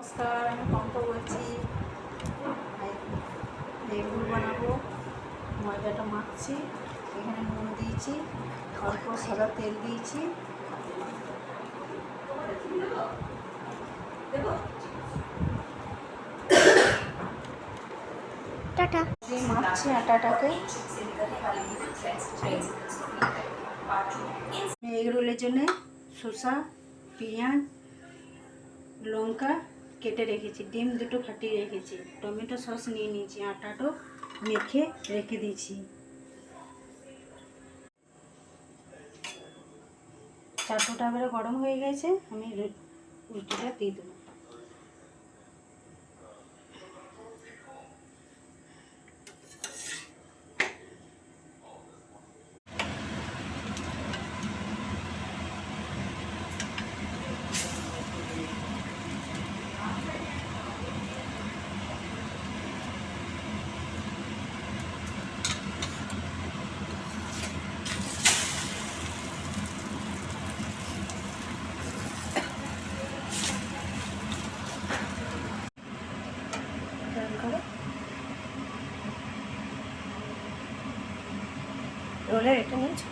নমস্কার, আমি কম্প বলছি। এগরোল বানাবো। ময়দাটা মাখছি, এখানে নুন দিয়েছি, অল্প সাদা তেল দিয়েছি, টাটা দিয়ে মাখছি আটাটাকে। এগরোলের জন্য শসা, পেঁয়াজ, লঙ্কা কেটে রেখেছি, ডিম দুটো ফাটিয়ে রেখেছি, টমেটো সস নিয়ে নিয়েছি, আটাটা মেখে রেখে দিয়েছি। চাটুটা এবারে গরম হয়ে গেছে, আমি রুটিটা দিয়ে দেবো। রোলের এটা নিয়েছি।